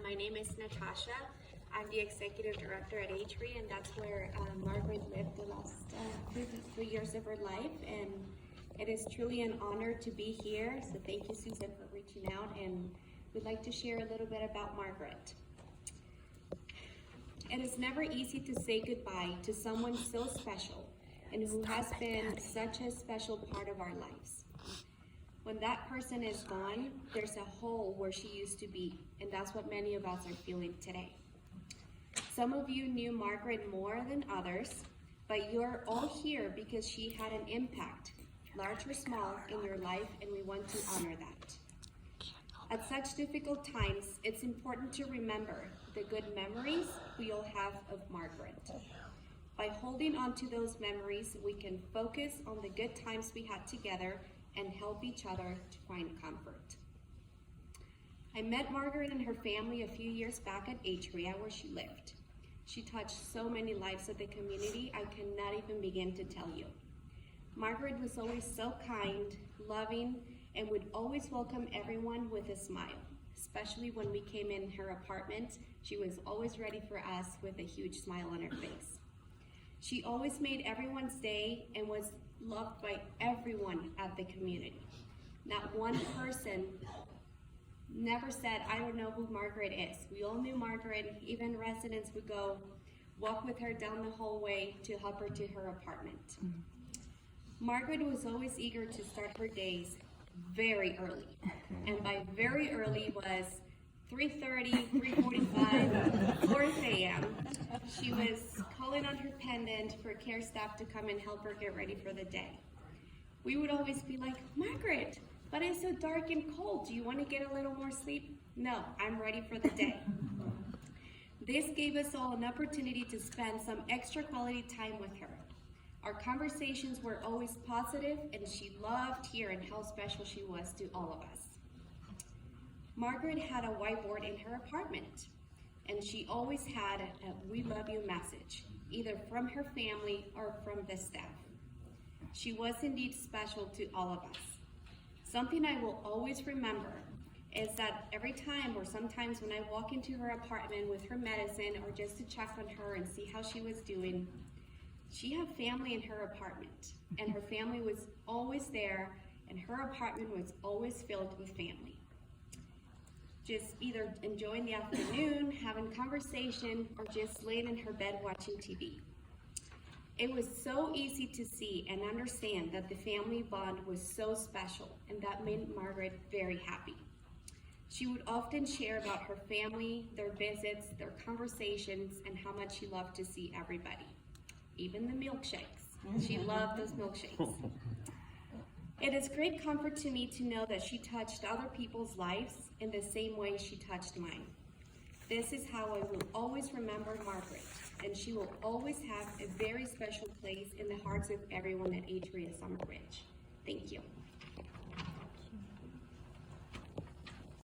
My name is Natasha. I'm the executive director at Atri, and that's where Margaret lived the last 3 years of her life. And it is truly an honor to be here. So thank you, Susan, for reaching out. And we'd like to share a little bit about Margaret. It is never easy to say goodbye to someone so special and who has been such a special part of our lives. When that person is gone, there's a hole where she used to be, and that's what many of us are feeling today. Some of you knew Margaret more than others, but you're all here because she had an impact, large or small, in your life, and we want to honor that. At such difficult times, it's important to remember the good memories we all have of Margaret. By holding on to those memories, we can focus on the good times we had together and help each other to find comfort. I met Margaret and her family a few years back at Atria, where she lived. She touched so many lives of the community, I cannot even begin to tell you. Margaret was always so kind, loving, and would always welcome everyone with a smile. Especially when we came in her apartment, she was always ready for us with a huge smile on her face. She always made everyone's day and was loved by everyone at the community. Not one person never said, I don't know who Margaret is. We all knew Margaret. Even residents would go walk with her down the hallway to help her to her apartment. Margaret was always eager to start her days very early. And by very early was 3:30, 3:45, 4 a.m. She was calling on her pendant for care staff to come and help her get ready for the day. We would always be like, Margaret, but it's so dark and cold. Do you want to get a little more sleep? No, I'm ready for the day. This gave us all an opportunity to spend some extra quality time with her. Our conversations were always positive, and she loved hearing how special she was to all of us. Margaret had a whiteboard in her apartment, and she always had a "We love you" message, either from her family or from the staff. She was indeed special to all of us. Something I will always remember is that every time, or sometimes when I walk into her apartment with her medicine or just to check on her and see how she was doing, she had family in her apartment, and her family was always there, and her apartment was always filled with family. Just either enjoying the afternoon, having conversation, or just laying in her bed watching TV. It was so easy to see and understand that the family bond was so special, and that made Margaret very happy. She would often share about her family, their visits, their conversations, and how much she loved to see everybody. Even the milkshakes. She loved those milkshakes. It is great comfort to me to know that she touched other people's lives in the same way she touched mine. This is how I will always remember Margaret, and she will always have a very special place in the hearts of everyone at Atria Summer Ridge. Thank you.